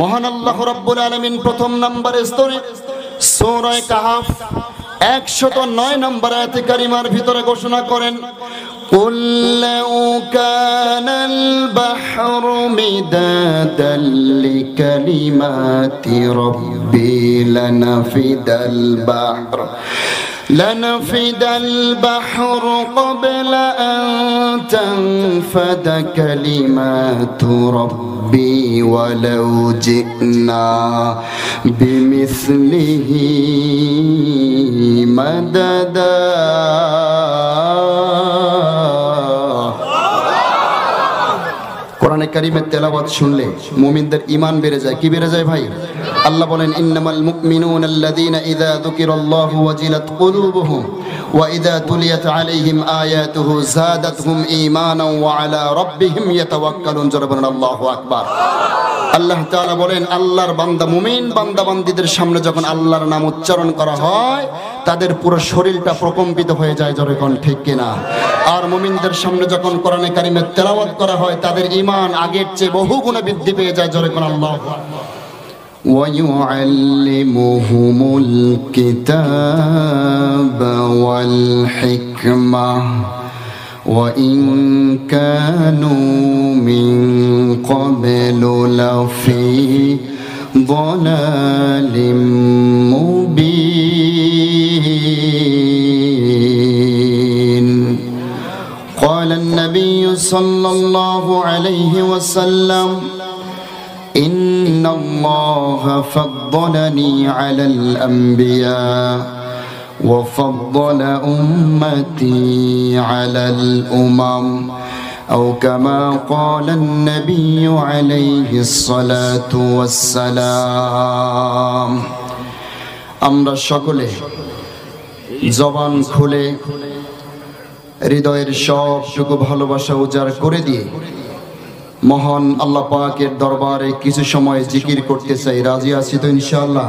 মহান আল্লাহ রাব্বুল আলামিন প্রথম নম্বরে স্তরে সূরা কাহাফ 109 নম্বর আয়াতে কারিমার ভিতরে ঘোষণা করেন, قُلْ لَوْ كَانَ الْبَحْرُ مِدَادًا لِكَلِمَاتِ رَبِّي لنفد البحر قبل أن تنفد كلمات ربي ولو جئنا بمثله مددا কোরআনে কারীমের তেলাওয়াত শুনলে মুমিনদের ঈমান বেড়ে যায়। কি বেড়ে যায় ভাই? আল্লাহ বলেন, ইন্নামাল মুমিনুনা আল্লাযীনা ইযা যুকিরাল্লাহু ওয়াজিলাত কুলুবুহুম ওয়া ইযা তুলিয়াত আলাইহিম আয়াতুহু যাদাতহুম ঈমানান ওয়া আলা রাব্বিহিম ইয়াতাওয়াক্কালুন। জোরে বলেন আল্লাহু আকবার। আল্লাহ তাআলা বলেন, আল্লাহর বান্দা মুমিন বান্দাবান্দীদের সামনে যখন আল্লাহর নাম উচ্চারণ করা হয় তাদের পুরো শরীরটা প্রকম্পিত হয়ে যায়। জোরে কোন ঠিক কিনা? আর মুমিনদের সামনে যখন কোরআনে কারীমের তেলাওয়াত করা হয় তাদের ঈমান আগের চেয়ে বহু গুণে বৃদ্ধি পেয়ে যায়। জোরে কোন আল্লাহু আকবার। وَيُعَلِّمُهُمُ الْكِتَابَ وَالْحِكْمَةَ وَإِنْ كَانُوا مِنْ قَبْلُ لَفِي ضَلَالٍ مُبِينٍ قال النبي صلى الله عليه وسلم إن الله فضلني على الأنبياء وفضل أمتي على الأمم أو كما قال النبي عليه الصلاة والسلام আমরা সকলে জবান খুলে হৃদয়ের সবটুকু ভালোবাসা উজাড় করে দিয়ে মহান আল্লাহ পাকের দরবারে কিছু সময় জিকির করতে চাই। রাজি আছি তো ইনশাআল্লাহ?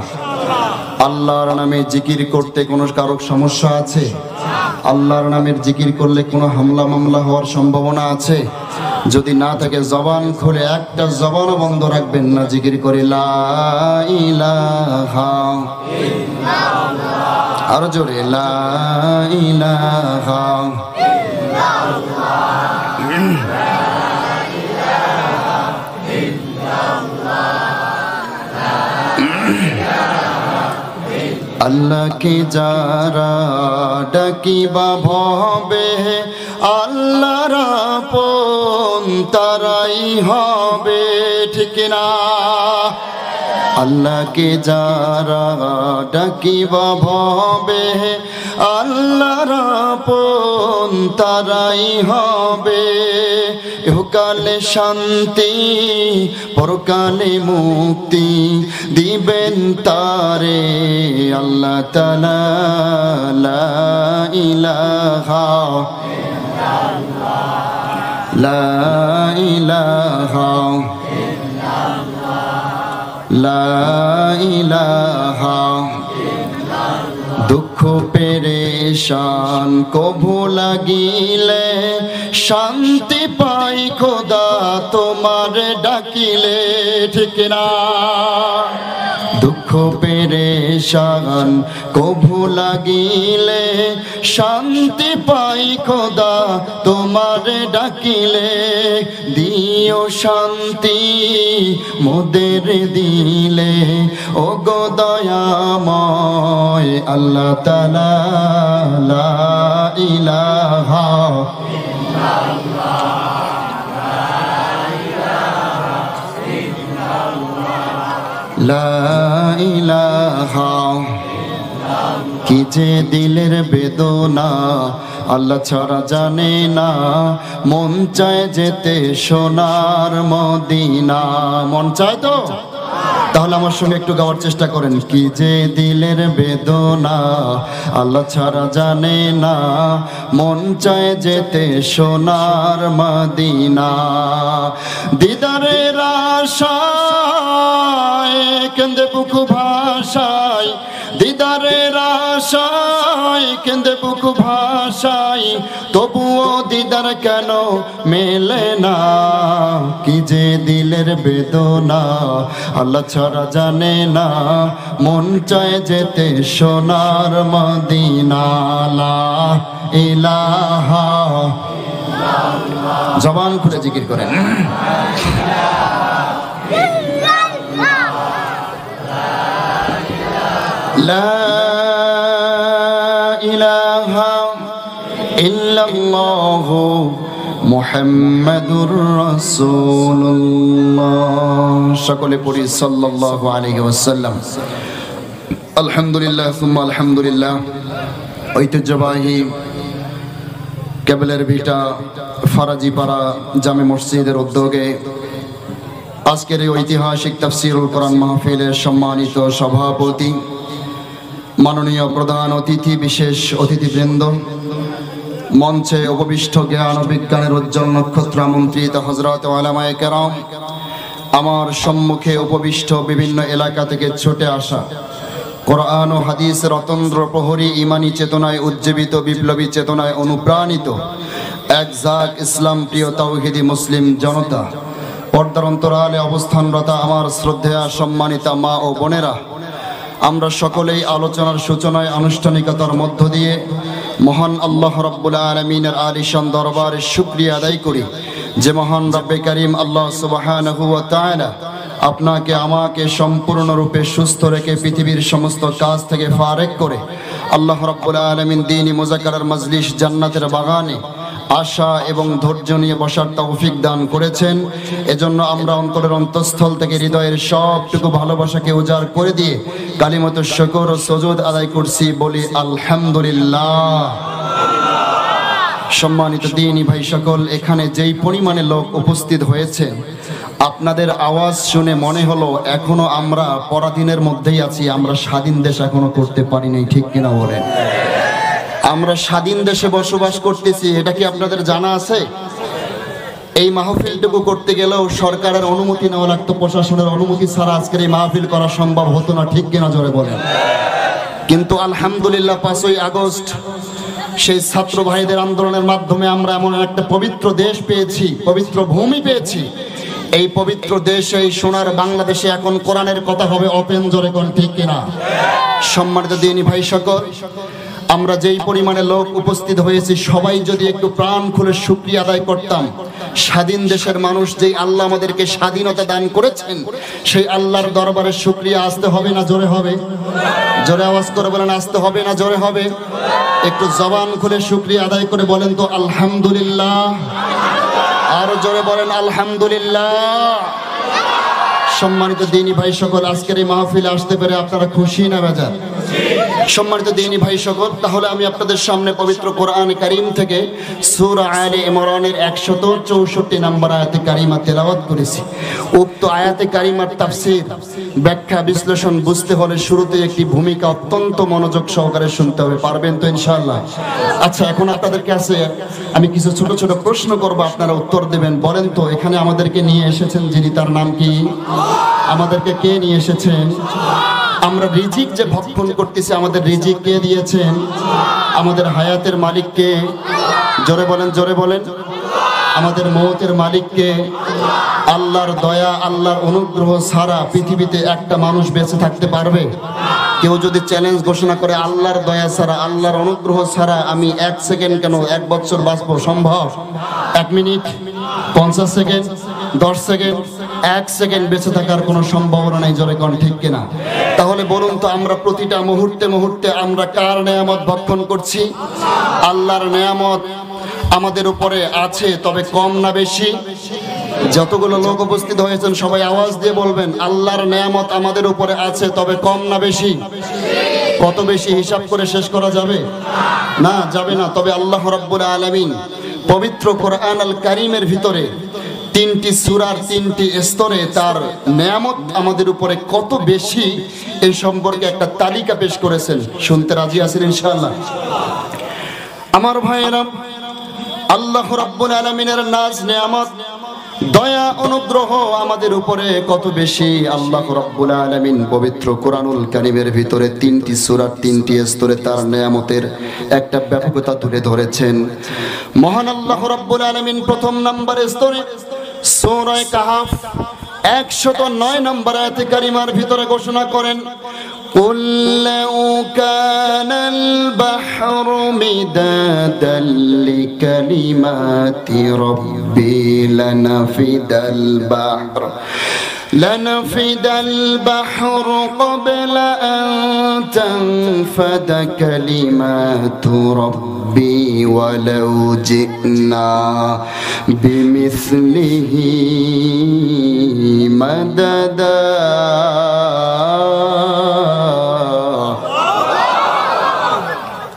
আল্লাহর নামে জিকির করতে কোনো কারো সমস্যা আছে? আল্লাহর নামের জিকির করলে কোনো হামলা মামলা হওয়ার সম্ভাবনা আছে? যদি না থাকে জবান খুলে একটা জবানও বন্ধ রাখবেন না, জিকির করে লা ইলাহা ইল্লাল্লাহ। আরো জোরে লা ইলাহা ইল্লাল্লাহ। আল্লাহকে যারা ডাকিবা ভবে আল্লাহর আপন তারাই হবে। ঠিক না? আল্লাহকে যারা ডাকিবা ভবে আল্লাহর আপন তারাই হবে। ইহকালে শান্তি পরকালে মুক্তি দিবেন তারে আল্লাহ তাআলা। লা ইলাহা ইল্লাল্লাহ, লা ইলাহা ইল্লাল্লাহ, লা ইলাহা ইল্লাল্লাহ। দুঃখ পেরেশান কভু লাগিলে শান্তি পাই খোদা তোমার ডাকিলে। ঠিক না? দুঃখ পেরেশান কভু লাগিলে শান্তি পাই খোদা তোমার ডাকিলে। দিও শান্তি মোদের দিলে ও গো দয়াময় আল্লাহ তাআলা। লা ইলাহা ইল্লাল্লাহ, লা ইলাহা ইল্লাল্লাহ। কি যে দিলের বেদনা আল্লাহ ছাড়া জানে না, মন চায় যেতে সোনার মদিনা। মন চায় তো? তাহলে আমার সঙ্গে একটু গাওয়ার চেষ্টা করেন। কি যে দিলের বেদনা আল্লাহ ছাড়া জানে না, মন চায় যেতে সোনার মদিনা। দিদারের আশায় কেঁদে বুক ভাষায়, দিদারের আশায় কেঁদে বুক ভাষায়, তবুও দিদার কেন মেলে না? কি যে দিলের বেদনা আল্লাহ ছাড়া জানে না, মন চায় যেতে সোনার মদিনা। লা ইলাহা, জবান খুলে জিকির করেন। লা ইলাহা ইল্লাল্লাহু মুহাম্মাদুর রাসূলুল্লাহ। সকলে পড়ি সাল্লাল্লাহু আলাইহি ওয়াসাল্লাম। আলহামদুলিল্লাহ সুম্মা আলহামদুলিল্লাহ। ঐতিহ্যবাহী কেবলের ভিটা ফারাজিপাড়া জামে মসজিদের উদ্যোগে আজকের এই ঐতিহাসিক তাফসীরুল কোরআন মাহফিলের সম্মানিত সভাপতি, মাননীয় প্রধান অতিথি, বিশেষ অতিথিবৃন্দ, মঞ্চে উপবিষ্ট জ্ঞান ও বিজ্ঞানের উজ্জ্বল নক্ষত্র আমন্ত্রিত হযরত উলামায়ে কেরাম, আমার সম্মুখে উপবিষ্ট বিভিন্ন এলাকা থেকে ছুটে আসা কোরআন ও হাদিসের অতন্দ্র প্রহরী, ইমানি চেতনায় উজ্জীবিত, বিপ্লবী চেতনায় অনুপ্রাণিত একজাক ইসলাম প্রিয় তাওহীদি মুসলিম জনতা, পর্দার অন্তরালে অবস্থানরত আমার শ্রদ্ধেয়া সম্মানিতা মা ও বোনেরা, আমরা সকলেই আলোচনার সূচনায় আনুষ্ঠানিকতার মধ্য দিয়ে মহান আল্লাহ রাব্বুল আলামিনের আলিশান দরবারে শুকরিয়া আদায় করি যে মহান রব্বে কারীম আল্লাহ সুবহানাহু ওয়া তাআলা আপনাকে আমাকে সম্পূর্ণরূপে সুস্থ রেখে পৃথিবীর সমস্ত কাজ থেকে ফারেক করে আল্লাহ রাব্বুল আলামিন দ্বীনি মুযাক্কারার মজলিস জান্নাতের বাগানে আশা এবং ধৈর্য নিয়ে বসার তৌফিক দান করেছেন। এজন্য আমরা অন্তরের অন্তঃস্থল থেকে হৃদয়ের সবটুকু ভালোবাসাকে উজাড় করে দিয়ে কালিমাতুশ শুকর ও সুজুদ আদায় করছি, বলি আলহামদুলিল্লাহ। সম্মানিত দ্বীনি ভাই সকল, এখানে যেই পরিমাণে লোক উপস্থিত হয়েছে, আপনাদের আওয়াজ শুনে মনে হলো এখনো আমরা পরাধীনের মধ্যেই আছি, আমরা স্বাধীন দেশ এখনো করতে পারি নাই, ঠিক কিনা বলেন? আমরা স্বাধীন দেশে বসবাস করতেছি, এটা কি আপনাদের জানা আছে? এই মাহফিলটুকু করতে গেলেও সরকারের অনুমতি নেওয়া লাগতো, প্রশাসনের অনুমতি ছাড়া আজকের এই মাহফিল করা সম্ভব হতো না, ঠিক কিনা জোরে বলেন? কিন্তু আলহামদুলিল্লাহ 5ই আগস্ট সেই ছাত্র ভাইদের আন্দোলনের মাধ্যমে আমরা এমন একটা পবিত্র দেশ পেয়েছি, পবিত্র ভূমি পেয়েছি। এই পবিত্র দেশ, এই সোনার বাংলাদেশে এখন কোরআনের কথা হবে ওপেন, জোরে কোন ঠিক কিনা? সম্মানিত দ্বীনি ভাই সকল, আমরা যেই পরিমাণে লোক উপস্থিত হয়েছি, সবাই যদি একটু প্রাণ খুলে শুকরিয়া আদায় করতাম, স্বাধীন দেশের মানুষ যেই আল্লাহ আমাদেরকে স্বাধীনতা দান করেছেন, সেই আল্লাহর দরবারে শুকরিয়া আসতে হবে না জোরে হবে? জোরে আওয়াজ করে বলেন, আসতে হবে না জোরে হবে? একটু জবান খুলে শুকরিয়া আদায় করে বলেন তো আলহামদুলিল্লাহ। আরো জোরে বলেন আলহামদুলিল্লাহ। সম্মানিত দ্বীনি ভাই সকল, আজকের এই মাহফিলে আসতে পেরে আপনারা খুশি না বেজার? সম্মানিত দ্বীনি ভাই সকল, তাহলে আমি আপনাদের সামনে পবিত্র কোরআন কারীম থেকে সূরা আলে ইমরানের 164 নম্বর আয়াতে কারিমা তেলাওয়াত করেছি। উক্ত আয়াতে কারিমার তাফসীর, ব্যাখ্যা, বিশ্লেষণ বুঝতে হলে শুরুতে একটি ভূমিকা অত্যন্ত মনোযোগ সহকারে শুনতে হবে। পারবেন তো ইনশাআল্লাহ? আচ্ছা, এখন আপনাদের কাছে আমি কিছু ছোট ছোট প্রশ্ন করব, আপনারা উত্তর দেবেন। বলেন তো, এখানে আমাদেরকে নিয়ে এসেছেন যিনি, তার নাম কি? আমাদেরকে কে নিয়ে এসেছেন? আমরা রিজিক যে ভক্ষণ করতেছি, আমাদের রিজিক কে দিয়েছেন? আমাদের হায়াতের মালিক কে? জোরে বলেন, জোরে বলেন। আমাদের মওতের মালিক কে? আল্লাহর দয়া, আল্লাহর অনুগ্রহ ছাড়া পৃথিবীতে একটা মানুষ বেঁচে থাকতে পারবে? কেউ যদি চ্যালেঞ্জ ঘোষণা করে আল্লাহর দয়া ছাড়া, আল্লাহর অনুগ্রহ ছাড়া আমি 1 সেকেন্ড কেন 1 বছর বাঁচবো, সম্ভব? 1 মিনিট, 50 সেকেন্ড, 10 সেকেন্ড, 1 সেকেন্ড বেঁচে থাকার কোনো সম্ভাবনা নাই, জোরে কোন ঠিক কিনা? তাহলে বলুন তো, আমরা প্রতিটা মুহূর্তে মুহূর্তে আমরা কার নেয়ামত ভক্ষণ করছি? আল্লাহর নেয়ামত আমাদের উপরে আছে, তবে কম না বেশি? যতগুলো লোক উপস্থিত হয়েছেন সবাই আওয়াজ দিয়ে বলবেন, আল্লাহর নেয়ামত আমাদের উপরে আছে, তবে কম না বেশি? কত বেশি হিসাব করে শেষ করা যাবে না? যাবে না। তবে আল্লাহ রাব্বুল আলামিন পবিত্র কোরআন আল কারীমের ভিতরে 3টি সূরার 3টি স্তরে তার নেয়ামত আমাদের উপরে কত বেশি, এই সম্পর্কে একটা তালিকা পেশ করেছেন। শুনতে রাজি আছেন ইনশাআল্লাহ? আমার ভাইয়েরা, আল্লাহ রাব্বুল আলামিনের নাজ নেয়ামত দয়া অনুগ্রহ আমাদের উপরে কত বেশি আল্লাহ রাব্বুল আলামিন পবিত্র কোরআনুল কারীমের ভিতরে 3টি সূরার 3টি স্তরে তার নিয়ামতের একটা ব্যাপকতা তুলে ধরেছেন। মহান আল্লাহ রাব্বুল আলামিন প্রথম নাম্বার স্তরে সূরা কাহাফ 109 নম্বর আয়াতে কারিমার ভিতরে ঘোষণা করেন, قُلْ لَوْ كَانَ الْبَحْرُ مِدَادًا لِكَلِمَاتِ رَبِّي لنفد البحر قبل أن تنفد كلمات ربي ولو جئنا بمثله مددا।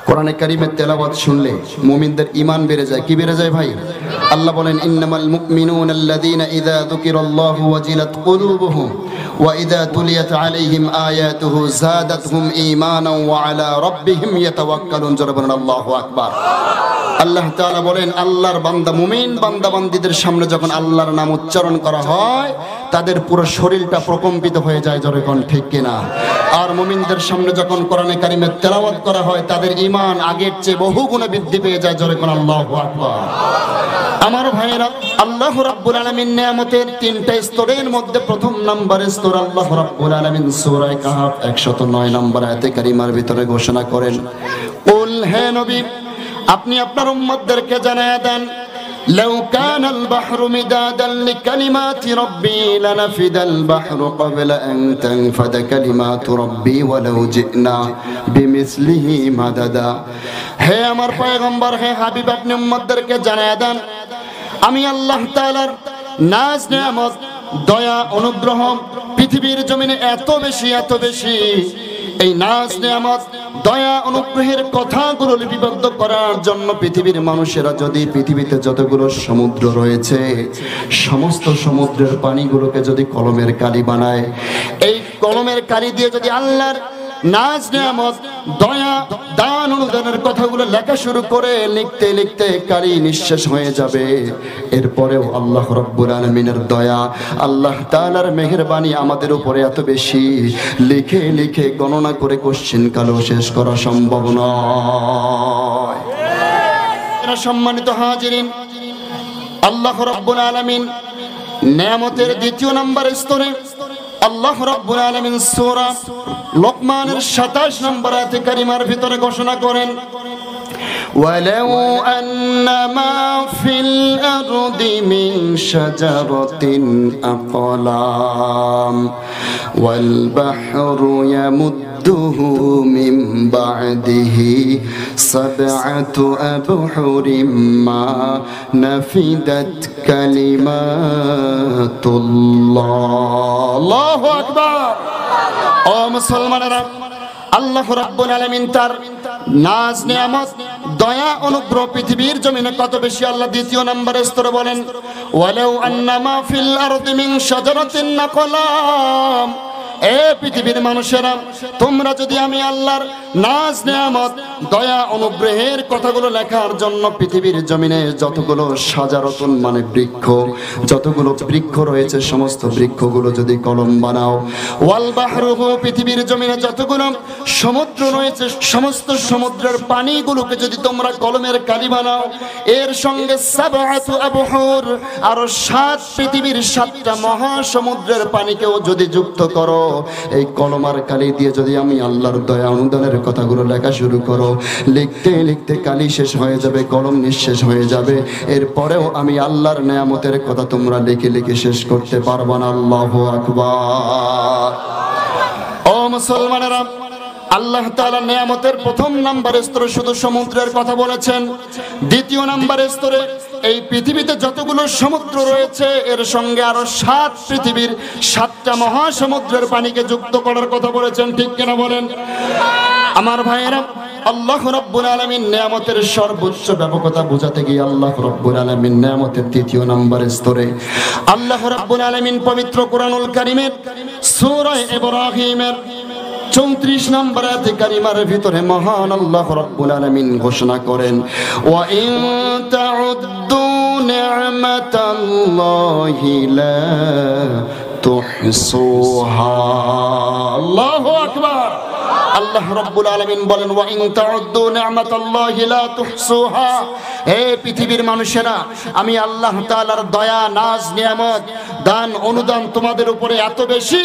কোরআনে কারীমের তেলাওয়াত শুনলে মুমিনদের ঈমান বেড়ে যায়। কি বেড়ে যায় ভাই? আল্লাহ বলেন, ইন্নামাল মুমিনুনাল্লাযীনা ইযা যুকিরাল্লাহু ওয়াজিলাত কুলুবুহুম ওয়া ইযা তুলিয়াত আলাইহিম আয়াতুহু যাদাতহুম ঈমানান ওয়া আলা রাব্বিহিম ইয়াতাওয়াক্কালুন। জোরে বলেন আল্লাহু আকবার। আল্লাহ তাআলা বলেন, আল্লাহর বান্দা মুমিন বান্দাবান্দীদের সামনে যখন আল্লাহর নাম উচ্চারণ করা হয় তাদের পুরো শরীরটা প্রকম্পিত হয়ে যায়। জোরে কোন ঠিক কিনা? আর মুমিনদের সামনে যখন কোরআনে কারীমের তেলাওয়াত করা হয় তাদের ঈমান আগের চেয়ে বহু গুণে বৃদ্ধি পেয়ে যায়। জোরে কোন আল্লাহু আকবার। আমার ভাইয়েরা, আল্লাহ রাব্বুল আলামিন নিয়ামতের 3টা স্তরের মধ্যে প্রথম নম্বরের স্তর আল্লাহ রাব্বুল আলামিন সূরা কাহাফ 109 নম্বর আয়াতে কারিমার ভিতরে ঘোষণা করেন, কুল হে নবী আপনি আপনার উম্মতদেরকে জানায়া দেন, লাউ কানাল বাহরু মিদাদান লিকালিমাতি রাব্বি লানাফিদাল বাহরু ক্বাবলা আন তানফাদা কালিমাতু রাব্বি ওয়ালাউ জিনা বিমিসলিহি মাদাদা। হে আমার পয়গম্বর, হে হাবিব, আপনি উম্মতদেরকে জানায়া দেন, আমি আল্লাহ তাআলার নাজ নিয়ামত দয়া অনুগ্রহ পৃথিবীর জমিনে এত বেশি এই নাজ নিয়ামত দয়া অনুগ্রহের কথাগুলো লিপিবদ্ধ করার জন্য পৃথিবীর মানুষেরা যদি পৃথিবীতে যতগুলো সমুদ্র রয়েছে সমস্ত সমুদ্রের পানিগুলোকে যদি কলমের কালি বানায়, এই কলমের কালি দিয়ে যদি আল্লাহর নাজ নিয়ামত দয়া দান অনুদানের কথাগুলো লেখা শুরু করে লিখতে লিখতে কালি নিঃশেষ হয়ে যাবে। এরপরেও আল্লাহ রাব্বুল আলামিনের দয়া, আল্লাহ তাআলার মেহেরবানি আমাদের উপরে এত বেশি, লিখে লিখে গণনা করে কোশ্চিন কালো শেষ করা সম্ভব নয়। সম্মানিত হাজিরিন, আল্লাহ রাব্বুল আলামিন নিয়ামতের দ্বিতীয় নম্বর স্তরে আল্লাহ রাব্বুল আলামিন সূরা লোকমানের 27 নম্বর আয়াতে কারিমার ভিতরে ঘোষণা করেন, ওয়ালাউ আন্নামা ফিল আরদি মিন শাজারাতিন আকলাম ওয়াল বাহরু ইয়ামুদ্দুহু মিন বা'দিহি সাবআতু আবহুরিম মা নাফিদাত কালিমাতুল্লাহ। আল্লাহু আকবার। ও মুসলমানেরা, আল্লাহ রাব্বুল আলামিন তার নাজ নিয়ামত দয়া অনুগ্রহ পৃথিবীর জমিনে কত বেশি আল্লাহ দ্বিতীয় নম্বরে স্তরে বলেন, ওয়ালাউ আন্নামা ফিল আরদি মিন শাজারাতিন আকলাম। এ পৃথিবীর মানুষেরা, তোমরা যদি আমি আল্লাহর নাজ নিয়ামত দয়া অনুগ্রহের কথাগুলো লেখার জন্য পৃথিবীর জমিনে যতগুলো সাজারতন মানে বৃক্ষ, যতগুলো বৃক্ষ রয়েছে সমস্ত বৃক্ষগুলো যদি কলম বানাও, ওয়াল বাহরুহু পৃথিবীর জমিনে যতগুলো সমুদ্র রয়েছে সমস্ত সমুদ্রের পানিগুলোকে যদি তোমরা কলমের কালি বানাও, এর সঙ্গে সাবআতু আবহুর আরো 7 পৃথিবীর 7টা মহাসমুদ্রের পানিকেও যদি যুক্ত করো, এই কলমার কালি দিয়ে যদি আমি আল্লাহর দয়া অনুদানের কথাগুলো লেখা শুরু করো, লিখতে লিখতে কালি শেষ হয়ে যাবে, কলম নিঃশেষ হয়ে যাবে। এরপরেও আমি আল্লাহর নিয়ামতের কথা তোমরা লিখে লিখে শেষ করতে পারবা না। আল্লাহু আকবার। ও মুসলমানেরা, আল্লাহ তাআলা নিয়ামতের প্রথম নম্বর স্তরে শুধু সমুদ্রের কথা বলেছেন, দ্বিতীয় নম্বর স্তরে এই পৃথিবীতে যতগুলো সমুদ্র রয়েছে এর সঙ্গে আরো 7 পৃথিবীর 7টা মহাসমুদ্রের পানিকে যুক্ত করার কথা বলেছেন। ঠিক কিনা বলেন? আমার ভাইয়েরা, আল্লাহ রাব্বুল আলামিন নিয়ামতের সর্বোচ্চ ব্যাপকতা বোঝাতে গিয়ে আল্লাহ রাব্বুল আলামিন নিয়ামতের তৃতীয় নম্বর স্তরে আল্লাহ রাব্বুল আলামিন পবিত্র কোরআনুল কারীমের সূরা ইব্রাহিমের 34 নম্বর আয়াতে কারিমার ভিতরে মহান আল্লাহ রাব্বুল আলামিন ঘোষণা করেন, ওয়া ইন তাউদ্দু নি'মাতাল্লাহি লা তুহসুহা। আল্লাহু আকবার। আল্লাহ রাব্বুল আলামিন বলেন ওয়া ইন তাউদ্দু নি'মাতাল্লাহি লা তুহসুহা। হে পৃথিবীর মানুষেরা, আমি আল্লাহ তাআলার দয়া, নাজ, নিয়ামত, দান, অনুদান তোমাদের উপরে এত বেশি,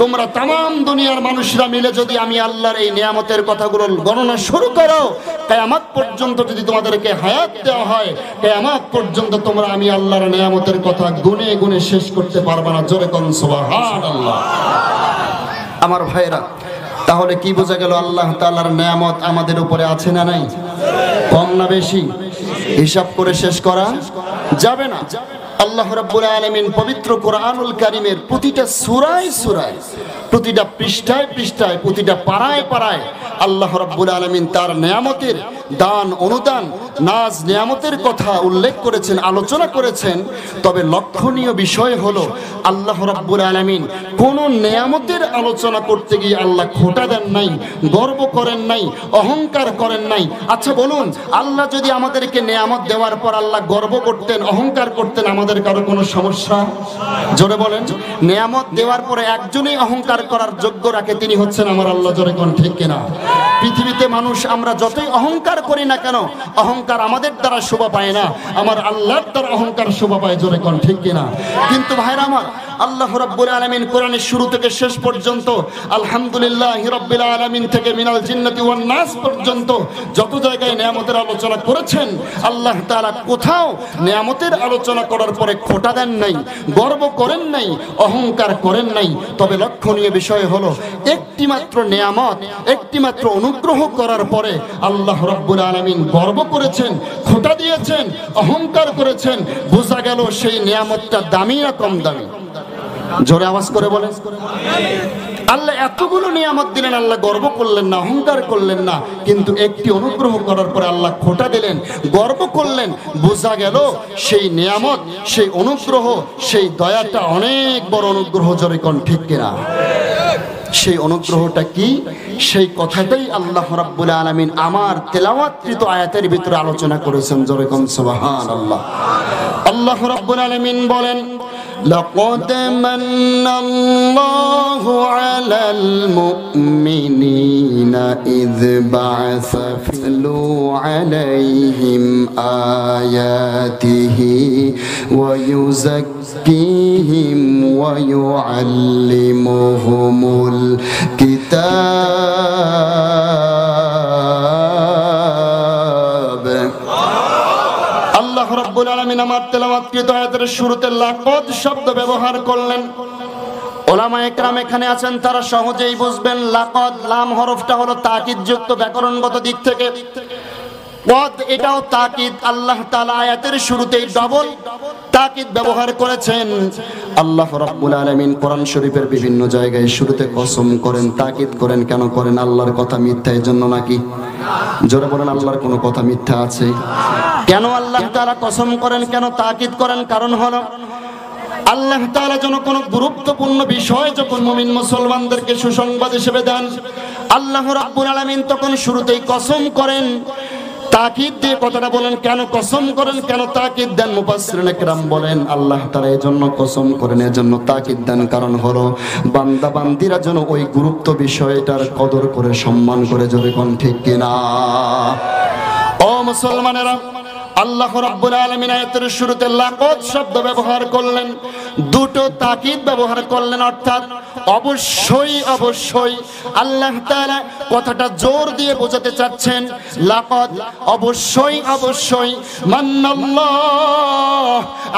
তোমরা तमाम দুনিয়ার মানুষরা মিলে যদি আমি আল্লাহর এই নিয়ামতের কথাগুলো গণনা শুরু করো, কিয়ামত পর্যন্ত যদি তোমাদেরকে হায়াত দেওয়া হয়, কিয়ামত পর্যন্ত তোমরা আমি আল্লাহর নিয়ামতের কথা গুনে গুনে শেষ করতে পারবে না। জোরে কোন সুবহানাল্লাহ। আমার ভাইরা, তাহলে কি বোঝা গেল? আল্লাহ তাআলার নিয়ামত আমাদের উপরে আছে না নাই? কম না বেশি? হিসাব করে শেষ করা যাবে না। আল্লাহ রাব্বুল আলামিন পবিত্র কোরআনুল কারীমের প্রতিটা সূরায় সূরায়, প্রতিটা পৃষ্ঠায় পৃষ্ঠায়, প্রতিটা পারায় পারায় আল্লাহ রাব্বুল আলামিন তার নিয়ামতের দান, অনুদান, নাজ, নিয়ামতের কথা উল্লেখ করেছেন, আলোচনা করেছেন। তবে লক্ষণীয় বিষয় হলো আল্লাহ রাব্বুল আলামিন কোন নিয়ামতের আলোচনা করতে গিয়ে আল্লাহ খোঁটা দেন নাই, গর্ব করেন নাই, অহংকার করেন নাই। আচ্ছা বলুন, আল্লাহ যদি আমাদেরকে নিয়ামত দেওয়ার পর আল্লাহ গর্ব করতেন, অহংকার করতেন, আমাদের কারো কোনো সমস্যা? জোরে বলেন। নিয়ামত দেওয়ার পরে একজনই অহংকার করার যোগ্য রাখে, তিনি হচ্ছেন আমার আল্লাহ। জোরে কোন ঠিক কিনা? পৃথিবীতে মানুষ আমরা যতই অহংকার করি না কেন, অহংকার আমাদের দ্বারা শোভা পায় না, আমার আল্লাহর দ্বারা অহংকার শোভা পায়। জোরে কোন ঠিক কিনা? কিন্তু ভাইরা আমার, আল্লাহ রাব্বুল আলামিন কোরআনের শুরু থেকে শেষ পর্যন্ত আলহামদুলিল্লাহি রাব্বিল আলামিন থেকে মিনাল জিন্নাতি ওয়ান নাস পর্যন্ত যত জায়গায় নিয়ামতের আলোচনা করেছেন, আল্লাহ তাআলা কোথাও নিয়ামতের আলোচনা করার পরে খোঁটা দেন নাই, গর্ব করেন নাই, অহংকার করেন নাই। তবে লক্ষণীয় বিষয় হলো একটি মাত্র নিয়ামত, একটি মাত্র অনুগ্রহ করার পরে আল্লাহ রাব্বুল আলামিন গর্ব করেছেন, খোঁটা দিয়েছেন, অহংকার করেছেন। বোঝা গেল সেই নিয়ামতটা দামি না কম দামি? জোরে আওয়াজ করে বলেন। আল্লাহ এতগুলো নিয়ামত দিলেন, আল্লাহ গর্ব করলেন না, অহংকার করলেন না, কিন্তু একটি অনুগ্রহ করার পরে আল্লাহ খোঁটা দিলেন, গর্ব করলেন। বোঝা গেল সেই নিয়ামত, সেই অনুগ্রহ, সেই দয়াটা অনেক বড় অনুগ্রহ। জোরে কোন ঠিক কিনা? সেই অনুগ্রহটা কি? সেই কথাটাই আল্লাহ রাব্বুল আলামিন আমার তেলাওয়াতকৃত আয়াতের ভিতরে আলোচনা করেছেন। জোরে কোন সুবহানাল্লাহ। আল্লাহ রাব্বুল আলামিন বলেন لقد من الله على المؤمنين إذ بعث يتلو عليهم آياته ويزكيهم ويعلمهم الكتاب। আল্লাহ রাব্বুল আলামিন আমার তেলাওয়াতকৃত আয়াতের শুরুতে লাকাদ শব্দ ব্যবহার করলেন। উলামায়ে কেরাম এখানে আছেন, তারা সহজেই বুঝবেন। লাকাদ লাম হরফটা হলো তাকিদ যুক্ত ব্যাকরণগত দিক থেকে। কদ এটাও তাকিদ। আল্লাহ তাআলা আয়াতের শুরুতেই ডাবল তাকিদ ব্যবহার করেছেন। আল্লাহ রাব্বুল আলামিন কোরআন শরীফের বিভিন্ন জায়গায় শুরুতে কসম করেন, তাকিদ করেন। কেন করেন? আল্লাহর কথা মিথ্যা এর জন্য নাকি? জোরে বলেন, আল্লাহর কোনো কথা মিথ্যা আছে? কেন আল্লাহ তাআলা কসম করেন, কেন তাকিদ করেন? কারণ হলো আল্লাহ তাআলা যেন কোনো গুরুত্বপূর্ণ বিষয় যখন মুমিন মুসলমানদেরকে সুসংবাদ হিসেবে দেন, আল্লাহ রাব্বুল আলামিন তখন শুরুতেই কসম করেন, তাকিদ দিয়ে কথাটা বলেন। কেন কসম করেন, কেন তাকিদ দেন? মুফাসসিরিনে কেরাম বলেন আল্লাহ তাআলা এজন্য কসম করেন, এজন্য তাকিদ দেন, কারণ হলো বান্দা বান্দিরা যেন ওই গুরুত্ব বিষয়টার কদর করে, সম্মান করে। জোরে কোন ঠিক কিনা? ও মুসলমানেরা, আল্লাহ রাব্বুল আলামিন আয়াতের শুরুতে লাকাদ শব্দ ব্যবহার করলেন, দুটো তাকিদ ব্যবহার করলেন। অর্থাৎ অবশ্যই অবশ্যই আল্লাহ তাআলা কথাটা জোর দিয়ে বোঝাতে চাচ্ছেন, লাকাদ অবশ্যই অবশ্যই, মান্নাল্লাহ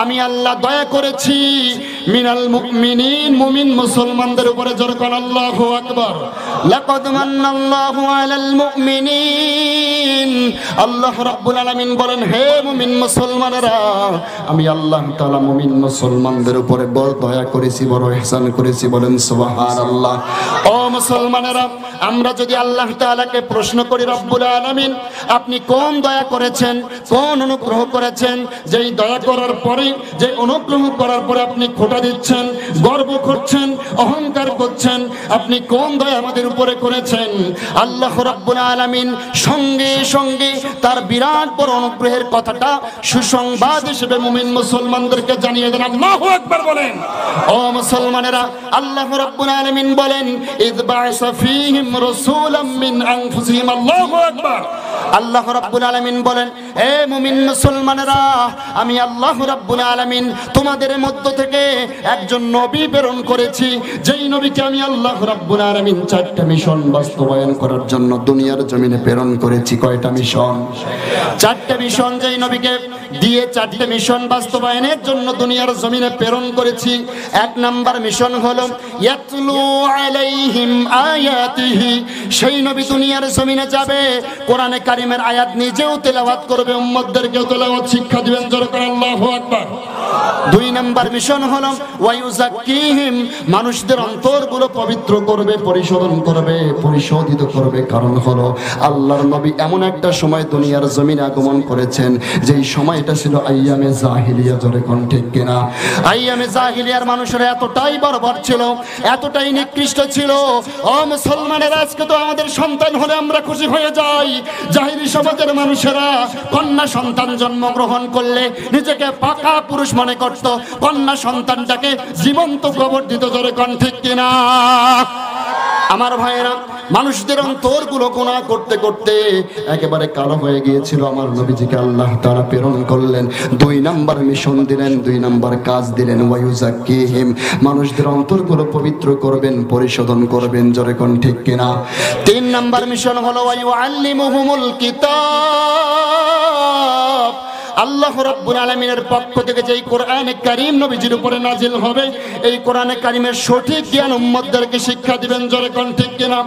আমি আল্লাহ দয়া করেছি, মিনাল মুমিনিন মুমিন মুসলমানদের উপরে। জোরে কোন আল্লাহু আকবার। লাকাদ মান্নাল্লাহু আলাল মুমিনিন। আল্লাহ রাব্বুল আলামিন বলেন, হে মুমিন মুসলমানেরা, আমি আল্লাহ তাআলা মুমিন মুসলমানদের উপরে বড় দয়া করেছি, বড় ইহসান করেছি। বলেন সুবহানাল্লাহ। ও মুসলমানেরা, আমরা যদি আল্লাহ তাআলাকে প্রশ্ন করি, রব্বুল আলামিন আপনি কোন দয়া করেছেন, কোন অনুগ্রহ করেছেন, যেই দয়া করার পরে, যে অনুগ্রহ করার পরে আপনি খোঁটা দিচ্ছেন, গর্ব করছেন, অহংকার করছেন, আপনি কোন দয়া আমাদের উপরে করেছেন? আল্লাহ রাব্বুল আলামিন সঙ্গে সঙ্গে তার বিরাট বড় অনুগ্রহের কথাটা সুসংবাদ হিসেবে মুমিন মুসলমানদেরকে জানিয়ে দেন। আল্লাহু আকবার বলেন। ও মুসলমানেরা, আল্লাহ রাব্বুল আলামিন বলেন, ইয বা'সা ফীহিম রাসূলাম মিন আনফুসিহিম। আল্লাহু আকবার। আল্লাহ রাব্বুল আলামিন বলেন, হে মুমিন মুসলমানেরা, আমি আল্লাহ রাব্বুল আলামিন তোমাদের মধ্য থেকে একজন নবী প্রেরণ করেছি, যেই নবীকে আমি আল্লাহ রাব্বুল আলামিন 4টা মিশন বাস্তবায়ন করার জন্য দুনিয়ার জমিনে প্রেরণ করেছি। কয়টা মিশন? 4টা মিশন। যেই নবীকে দিয়ে 4টা মিশন বাস্তবায়নের জন্য দুনিয়ার জমিনে প্রেরণ করেছি। 1 নাম্বার মিশন হলো ইয়াতলু আলাইহিম আয়াতিহি। সেই নবী দুনিয়ার জমিনে যাবে, কোরআনে কারিমের আয়াত নিজেও তেলাওয়াত করবে, উম্মতদেরকেও তেলাওয়াত শিক্ষা দিবেন। জোরে করে আল্লাহু আকবার। 2 নাম্বার মিশন হলো ওয়ায়ুযাক্কিহিম। মানুষদের অন্তরগুলো পবিত্র করবে, পরিশোধন করবে, পরিশোধিত করবে। কারণ হলো আল্লাহর নবী এমন একটা সময় দুনিয়ার জমিনে আগমন করেছেন, যেই সময়টা ছিল আইয়ামে জাহিলিয়া। জোরে কোন ঠিক কিনা? আইয়ামে জাহিলিয়ার মানুষেরা এতটাই বর্বর ছিল, এতটাই নিকৃষ্ট ছিল। ও মুসলমানের, আজকে তো আমাদের সন্তান হলে আমরা খুশি হয়ে যাই। জাহিলি সমাজের মানুষেরা কন্যা সন্তান জন্মগ্রহণ করলে নিজেকে পাকা পুরুষ মনে করত, কন্যা সন্তানটাকে জীবন্ত কবর দিত। জোরে কোন ঠিক কিনা? আমার ভাইয়েরা, মানুষদের অন্তরগুলো গুনাহ করতে করতে একেবারে কালো হয়ে গিয়েছিল। আমার নবীজিকে আল্লাহ তাআলা প্রেরণ করলেন, 2 নাম্বার মিশন দিলেন, 2 নাম্বার কাজ দিলেন, ওয়ায়ুযাক্কিহিম। মানুষদের অন্তরগুলো পবিত্র করবেন, পরিশোধন করবেন। জোরে কোন ঠিক কিনা? 3 নাম্বার মিশন হলো ওয়ায়ুআল্লিমুহুমুল কিতাব। আল্লাহ রাব্বুল আলামিনের পক্ষ থেকে যেই কোরআনে কারীম নবীজির উপরে নাজিল হবে, এই কোরআনে কারীমের সঠিক জ্ঞান উম্মতদেরকে শিক্ষা দিবেন। জোরে কোন ঠিক কিনা?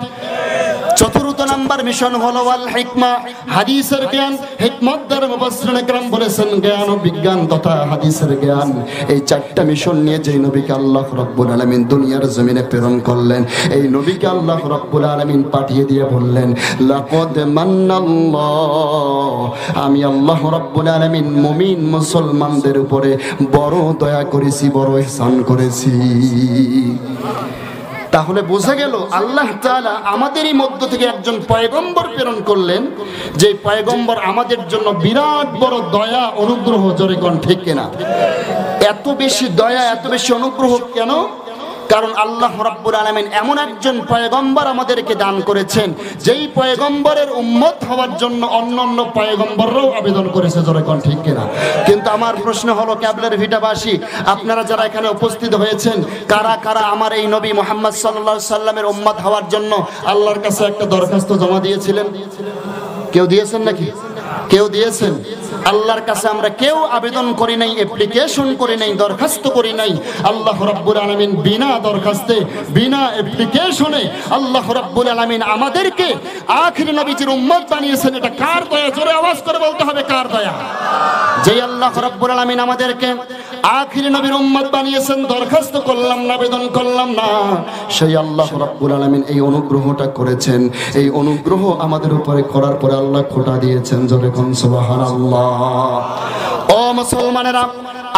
4 নাম্বার মিশন হলো ওয়াল হিকমা। হাদিসের জ্ঞান, হিকমত দ্বারা মুফাসসিরিন کرام বলেছেন জ্ঞান ও বিজ্ঞান তথা হাদিসের জ্ঞান। এই 4টা মিশন নিয়ে যেই নবীকে আল্লাহ রাব্বুল আলামিন দুনিয়ার জমিনে প্রেরণ করলেন, এই নবীকে আল্লাহ রাব্বুল আলামিন পাঠিয়ে দিয়ে বললেন, লাকাদ মান্নাল্লাহ, আমি আল্লাহ রাব্বুল আলামিন মুমিন মুসলমানদের উপরে বড় দয়া করেছি, বড় ইহসান করেছি। তাহলে বোঝা গেল আল্লাহ তাআলা আমাদেরই মধ্য থেকে একজন পয়গম্বর প্রেরণ করলেন, যে পয়গম্বর আমাদের জন্য বিরাট বড় দয়া অনুগ্রহ। জোরে কোন ঠিক কিনা? এত বেশি দয়া, এত বেশি অনুগ্রহ কেন? কারণ আল্লাহ রাব্বুল আলামিন এমন একজন পয়গম্বর আমাদেরকে দান করেছেন, যেই পয়গম্বরের উম্মত হওয়ার জন্য অন্যান্য পয়গম্বররাও আবেদন করেছে। জোরে কোন ঠিক কিনা? কিন্তু আমার প্রশ্ন হলো, ক্যাবলার ভিটাবাসী, আপনারা যারা এখানে উপস্থিত হয়েছেন, কারা কারা আমার এই নবী মুহাম্মদ সাল্লাল্লাহু আলাইহি সাল্লামের উম্মত হওয়ার জন্য আল্লাহর কাছে একটা দরখাস্ত জমা দিয়েছিলেন? কেউ দিয়েছেন নাকি? কেউ দিয়েছেন? আল্লাহর কাছে আমরা কেউ আবেদন করি নাই, অ্যাপ্লিকেশন করি নাই, দরখাস্ত করি নাই। আল্লাহ রাব্বুল আলামিন বিনা দরখাস্তে, বিনা অ্যাপ্লিকেশনে আল্লাহ রাব্বুল আলামিন আমাদেরকে আখির নবীজির উম্মত বানিয়েছেন। এটা কার দয়া? জোরে আওয়াজ করে বলতে হবে, কার দয়া? যেই আল্লাহ রাব্বুল আলামিন আমাদেরকে আখির নবীর উম্মত বানিয়েছেন, দরখাস্ত করলাম না, আবেদন করলাম না, সেই আল্লাহ রাব্বুল আলামিন এই অনুগ্রহটা করেছেন। এই অনুগ্রহ আমাদের উপরে করার পরে আল্লাহ খোটা দিয়েছেন। জোরে কোন সুবহানাল্লাহ। ও মুসলমানেরা,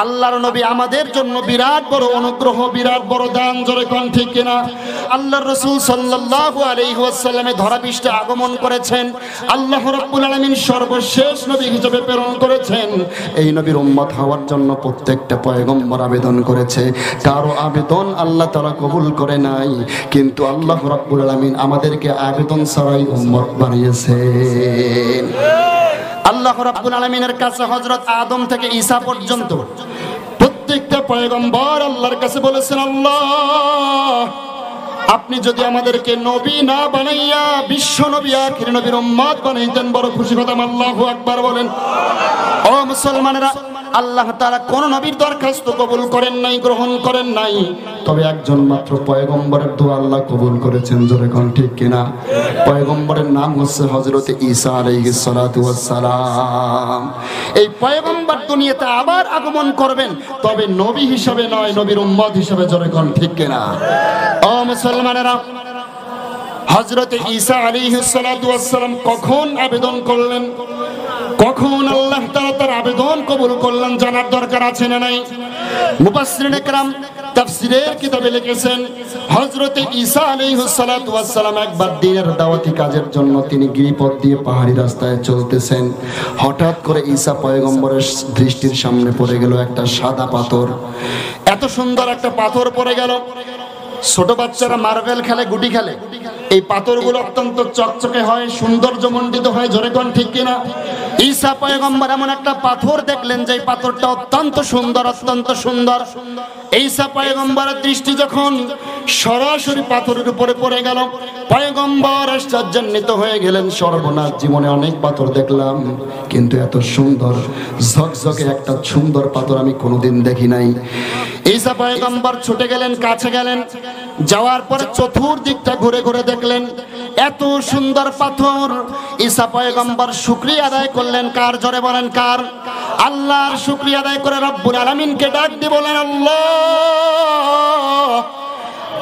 আল্লাহর নবী আমাদের জন্য বিরাট বড় অনুগ্রহ, বিরাট বড় দান। জোরে কোন ঠিক কিনা? আল্লাহর রাসূল সাল্লাল্লাহু আলাইহি ওয়াসাল্লামে ধরা পৃষ্ঠে আগমন করেছেন। আল্লাহ রাব্বুল আলামিন সর্বশেষ নবী হিসেবে প্রেরণ করেছেন। এই নবীর উম্মত হওয়ার জন্য প্রত্যেকটা পয়গম্বর আবেদন করেছে, কারো আবেদন আল্লাহ তাআলা কবুল করে নাই। কিন্তু আল্লাহ রাব্বুল আলামিন আমাদেরকে আবেদন ছাড়াই উম্মত বানিয়েছেন। আল্লাহ রাব্বুল আলামিনের কাছে হযরত আদম থেকে ঈসা পর্যন্ত প্রত্যেকটা পয়গম্বর আল্লাহর কাছে বলেছেন, আল্লাহ আপনি যদি আমাদেরকে নবী না বানাইয়া বিশ্ব নবী আখির নবীর উম্মত বানাইতেন, বড় খুশি হতাম। আল্লাহু আকবার বলেন। ও মুসলমানেরা, আল্লাহ তাআলা কোন নবীর দরখাস্ত কবুল করেন নাই, গ্রহণ করেন নাই, তবে একজন মাত্র পয়গম্বরের দোয়া আল্লাহ কবুল করেছেন। জোরে কোন ঠিক কিনা? পয়গম্বরের নাম হচ্ছে হযরত ঈসা আলাইহিস সালাতু ওয়াস সালাম। এই পয়গম্বর দুনিয়াতে আবার আগমন করবেন, তবে নবী হিসেবে নয়, নবীর উম্মত হিসেবে। জোরে কোন ঠিক কিনা? ও মুসলমানেরা, হযরত ঈসা আলাইহিস সালাতু ওয়াস সালাম কখন আবেদন করলেন, কখন আল্লাহ তাআলা তার আবেদন কবুল করলেন জানার দরকার আছে না নাই? মুফাসসিরিনে কেরাম তাফসীরের কিতাবে লিখেছেন হযরত ঈসা আলাইহিস সালাতু ওয়াস সালাম একবার দ্বীনের দাওয়াতি কাজের জন্য তিনি গিরিপথ দিয়ে পাহাড়ি রাস্তায় চলতেছেন। হঠাৎ করে ঈসা পয়গম্বরের দৃষ্টির সামনে পড়ে গেল একটা সাদা পাথর। এত সুন্দর একটা পাথর পড়ে গেল। ছোট বাচ্চারা মার্বেল খেলে, গুটি খেলে, এই পাথরগুলো অত্যন্ত চকচকে হয়, সৌন্দর্যমণ্ডিত হয়, জোরে কোন ঠিক কিনা? ঈসা পয়গম্বর এমন একটা পাথর দেখলেন যে পাথরটা অত্যন্ত সুন্দর, অত্যন্ত সুন্দর। ঈসা পয়গম্বরের দৃষ্টি যখন সরাসরি পাথরের উপরে পড়ে গেল, পয়গম্বর আশ্চর্যান্বিত হয়ে গেলেন, সর্বনাশ, জীবনে অনেক পাথর দেখলাম কিন্তু এত সুন্দর ঝকঝকে একটা সুন্দর পাথর আমি কোনোদিন দেখি নাই। ঈসা পয়গম্বর ছুটে গেলেন, কাছে গেলেন, যাওয়ার পরে চতুর্দিকটা ঘুরে ঘুরে দেখলেন এত সুন্দর পাথর। ঈসা পয়গম্বর শুকরিয়া আদায় করলেন। কার? জোরে বলেন কার? আল্লাহর শুকরিয়া আদায় করে রব্বুল আলামিনকে ডাক দিয়ে বলেন, আল্লাহ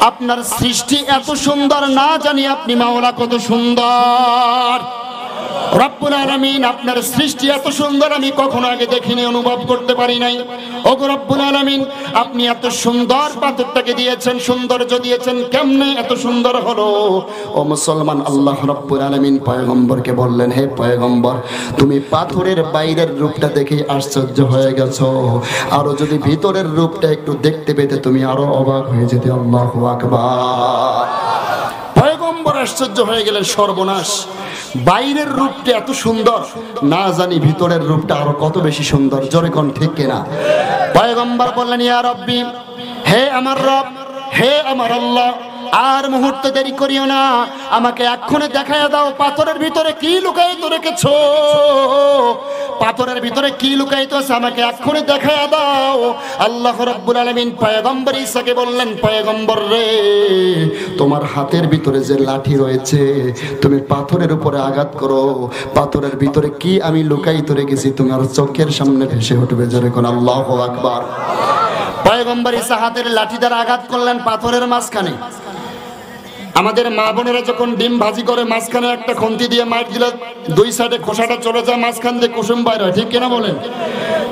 আপনার সৃষ্টি এত সুন্দর, না জানি আপনি মাওলা কত সুন্দর। রব্বুল আলামিন আপনার সৃষ্টি এত সুন্দর আমি কখনো আগে দেখিনি, অনুভব করতে পারি নাই। ওগো রব্বুল আলামিন আপনি এত সুন্দর পাথরটাকে দিয়েছেন, সৌন্দর্য দিয়েছেন, কেমনে এত সুন্দর হলো? ও মুসলমান, আল্লাহ রব্বুল আলামিন পয়গম্বরকে বললেন, হে পয়গম্বর তুমি পাথরের বাইরের রূপটা দেখে আশ্চর্য হয়ে গেছো, আরো যদি ভিতরের রূপটা একটু দেখতে পেতে তুমি আরো অবাক হয়ে যেতে। আল্লাহু আকবার। পয়গম্বর আশ্চর্য হয়ে গেলেন, সর্বনাশ, বাইরের রূপটা এত সুন্দর, না জানি ভিতরের রূপটা আরো কত বেশি সুন্দর। জোরে কোন ঠিক কিনা? পয়গম্বর বললেন, ইয়া রব্বি, হে আমার রব, হে আমার আল্লাহ, আর মুহূর্তে দেরি করিও না, আমাকে এক্ষুনি দেখাইয়া দাও পাথরের ভিতরে কি লুকায়িত রেখেছো। পাথরের ভিতরে কি লুকায়িত আছে আমাকে এক্ষুনি দেখাইয়া দাও। আল্লাহ রাব্বুল আলামিন পয়গম্বর ঈসাকে বললেন, পয়গম্বর রে, তোমার হাতের ভিতরে যে লাঠি রয়েছে তুমি পাথরের উপরে আঘাত করো, পাথরের ভিতরে কি আমি লুকায়িত রেখেছি তোমার চোখের সামনে ভেসে উঠবে। জোরে কোন আল্লাহু আকবার। পয়গম্বর ঈসা হাতের লাঠি দ্বারা আঘাত করলেন পাথরের মাঝখানে। আমাদের মা বোনেরা যখন ডিম ভাজি করে মাঝখানে একটা খুন্তি দিয়ে মার দিলে দুই সাইডে খোসাটা চলে যায়, মাঝখান দিয়ে কুসুম বাইর হয়, ঠিক কিনা বলেন?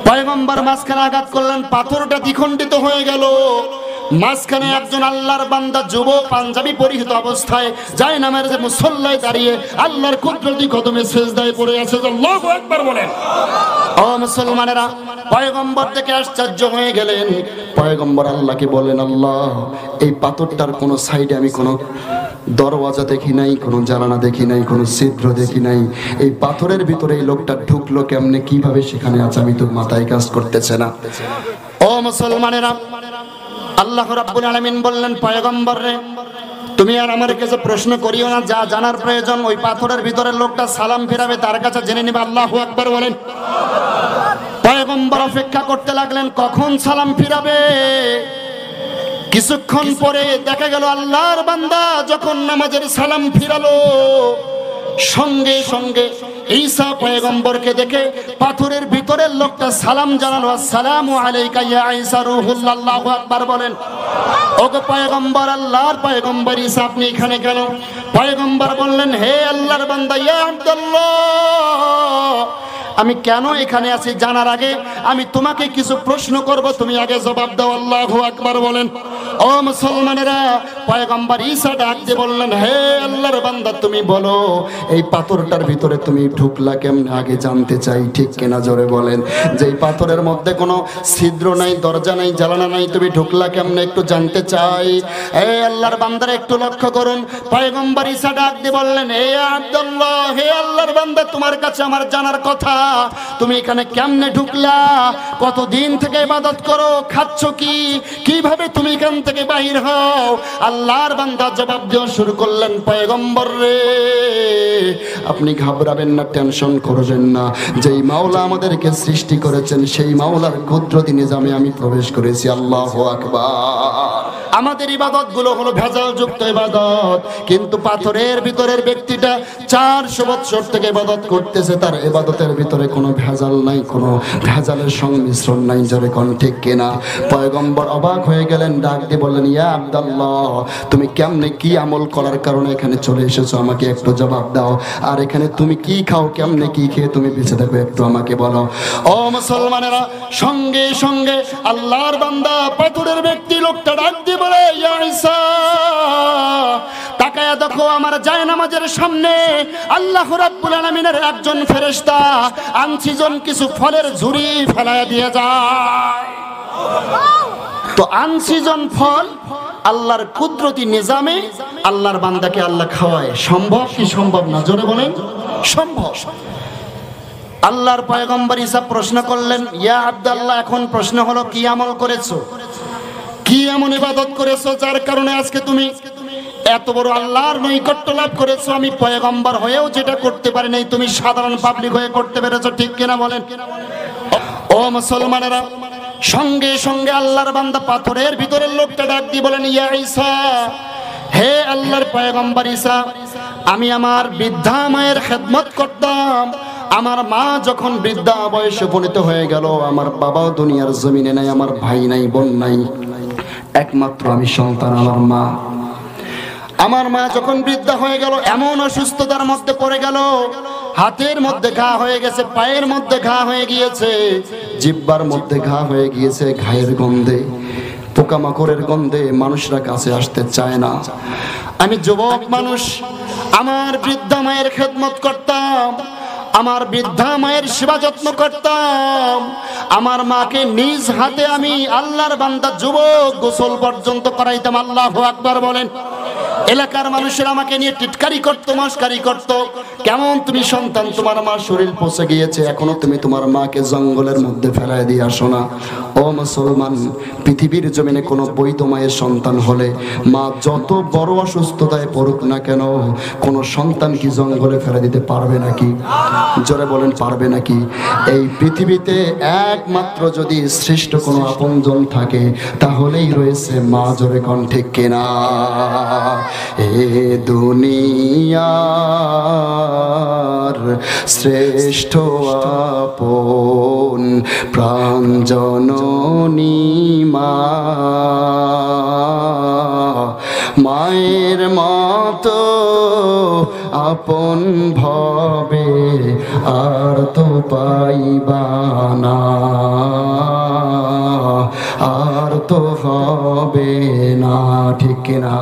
পয়গম্বর মাঝখানে আঘাত করলেন, পাথরটা দ্বিখণ্ডিত হয়ে গেল। মাঝখানে একজন আল্লাহর বান্দা যুবক পাঞ্জাবি পরিহিত অবস্থায় যায় নামের যে মুসল্লায় দাঁড়িয়ে আল্লাহর কুদরতি কদমে সিজদায় পড়ে আছে। আল্লাহু আকবার বলেন। ও মুসলমানেরা, পয়গম্বর দেখে আশ্চর্য হয়ে গেলেন। পয়গম্বর আল্লাহকে বলেন, আল্লাহ এই পাথরটার কোনো সাইডে আমি কোনো দরওয়াজা দেখি নাই, কোনো জানালা দেখি নাই, কোনো ছিদ্র দেখি নাই, এই পাথরের ভিতরে এই লোকটা ঢুকলো কেমনে, কিভাবে সেখানে আছে, আমি তো মাথায় কাজ করতেছে না। ও মুসলমানেরা, আল্লাহ রাব্বুল আলামিন বললেন, পয়গম্বর রে, তুমি আর আমার কাছে প্রশ্ন করিও না, যা জানার প্রয়োজন ওই পাথরের ভিতরের লোকটা সালাম ফিরাবে তার কাছে জেনে নিবে। আল্লাহু আকবার বলেন। পয়গম্বর অপেক্ষা করতে লাগলেন কখন সালাম ফিরাবে। কিছুক্ষণ পরে দেখা গেল আল্লাহর বান্দা যখন নামাজের সালাম ফিরালো, সঙ্গে সঙ্গে ঈসা পয়গম্বরকে দেখে পাথরের ভিতরের লোকটা সালাম জানালো, আসসালামু আলাইকা ইয়া ঈসা রূহুল্লাহ। আল্লাহু আকবার বলেন। ওগো পয়গম্বর, আল্লাহর পয়গম্বর ঈসা আপনি এখানে কেন? পয়গম্বর বললেন, হে আল্লাহর বান্দা ইয়া আব্দুল্লাহ, আমি কেন এখানে আছি জানার আগে আমি তোমাকে কিছু প্রশ্ন করব, তুমি আগে জবাব দাও। আল্লাহু আকবার বলেন। ও মুসলমানেরা, পয়গম্বর ঈসা ডাক দিয়ে বললেন, হে আল্লাহর বান্দা তুমি বলো, এই পাথরটার ভিতরে তুমি ঢুকলা কেমনে আগে জানতে চাই, ঠিক কিনা? জোরে বলেন। যে এই পাথরের মধ্যে কোনো ছিদ্র নাই, দরজা নাই, জানালা নাই, তুমি ঢুকলা কেমনে একটু জানতে চাই। হে আল্লাহর বান্দারা একটু লক্ষ্য করুন। পয়গম্বর ঈসা ডাক দিয়ে বললেন, হে আব্দুল্লাহ, হে আল্লাহর বান্দা তোমার কাছে আমার জানার কথা, তুমি এখানে কেমনে ঢুকলা, কতদিন থেকে ইবাদত করো, খাচ্ছ কি, কিভাবে তুমি এখান থেকে বাহির হও? আল্লাহর বান্দা জবাব দেওয়া শুরু করলেন, পয়গম্বর রে, আপনি ঘাবড়াবেন না, টেনশন করবেন না, যেই মাওলা আমাদেরকে সৃষ্টি করেছেন সেই মাওলার কুদরতি নিজামে আমি প্রবেশ করেছি। আল্লাহু আকবার। আমাদের ইবাদতগুলো হলো ভেজালযুক্ত ইবাদত, কিন্তু পাথরের ভিতরের ব্যক্তিটা 400 বছর থেকে ইবাদত করতেছে, তার ইবাদতের ভিতরে কোনো ভেজাল নাই, কোনো ভেজালের সংমিশ্রণ নাই। জোরে কোন ঠিক কিনা? পয়গম্বর অবাক হয়ে গেলেন, ডাক দিয়ে বললেন, ইয়া আব্দুল্লাহ, তুমি কেমনে কি আমল করার কারণে এখানে চলে এসেছো, আমাকে একটু জবাব দাও। আর এখানে তুমি কি খাও, কেমনে কি খেয়ে তুমি বেঁচে থাকো, একটু আমাকে বলো। ও মুসলমানেরা, সঙ্গে সঙ্গে আল্লাহর বান্দা পাথরের ব্যক্তি লোকটা ডাক দিয়ে বলে, ইয়া ঈসা, তাকায়া দেখো আমার জায়নামাজের সামনে আল্লাহ রাব্বুল আলামিনের একজন ফেরেশতা আনসিজন কিছু ফলের ঝুড়ি ফেলায় দিয়ে যায়। তো আনসিজন ফল আল্লাহর কুদরতি নিজামে আল্লাহর বান্দাকে আল্লাহ খাওয়ায়। সম্ভব কি সম্ভব না? জোরে বলেন সম্ভব। আল্লাহর পয়গম্বর ঈসা প্রশ্ন করলেন, ইয়া আব্দুল্লাহ, এখন প্রশ্ন হলো কি আমল করেছো, কি এমন ইবাদত করেছো যার কারণে আজকে তুমি এত বড় আল্লাহর নৈকট্য লাভ করেছো? আমি পয়গম্বর হয়েও যেটা করতে পারি নাই, তুমি সাধারণ পাবলিক হয়ে করতে পেরেছো, ঠিক কিনা বলেন? ও মুসলমানেরা, সঙ্গে সঙ্গে আল্লাহর বান্দা পাথরের ভিতরের লোকটা ডাক দিয়ে বলেন, ইয়া ঈসা, হে আল্লাহর পয়গম্বর ঈসা, আমি আমার বৃদ্ধা মায়ের খেদমত করতাম। আমার মা যখন বৃদ্ধা বয়সে উপনীত হয়ে গেল, আমার বাবাও দুনিয়ার জমিনে নাই, আমার ভাই নাই, বোন নাই, একমাত্র আমি সন্তান আমার মা। আমার মা যখন বৃদ্ধা হয়ে গেল, এমন অসুস্থতার মধ্যে পড়ে গেল, হাতের মধ্যে ঘা হয়ে গেছে, পায়ের মধ্যে ঘা হয়ে গিয়েছে, জিহ্বার মধ্যে ঘা হয়ে গিয়েছে, ঘায়ের গন্ধে, পোকামাকড়ের গন্ধে মানুষরা কাছে আসতে চায় না। আমি যুবক মানুষ, আমার বৃদ্ধা মায়ের খেদমত করতাম, আমার বৃদ্ধা মায়ের সেবা যত্ন করতাম, আমার মাকে নিজ হাতে আমি আল্লাহর বান্দা যুবক গোসল পর্যন্ত করাইতাম। আল্লাহু আকবার বলেন। এলাকার মানুষেরা আমাকে নিয়ে টিটকারি করতো, মস্কারি করতো, কেমন তুমি সন্তান, তোমার মার শরীর পচে গিয়েছে, এখনো তুমি তোমার মাকে জঙ্গলের মধ্যে ফেলায় দিয়ে আসো না। ও মুসলমান, পৃথিবীর জমিনে কোনো বৈধ মায়ের সন্তান হলে মা যত বড় অসুস্থতায় পড়ুক না কেন, কোনো সন্তান কি জঙ্গলে ফেলে দিতে পারবে নাকি? জোরে বলেন, পারবে নাকি? এই পৃথিবীতে একমাত্র যদি শ্রেষ্ঠ কোনো আপনজন থাকে তাহলেই রয়েছে মা। জোরে কোন ঠিক কিনা? এ দুনিয়ার শ্রেষ্ঠ আপন প্রাণ জননী মা, মায়ের মতো আপন ভবে আর তো পাইবা না, আর তো হবে না, ঠিক কিনা?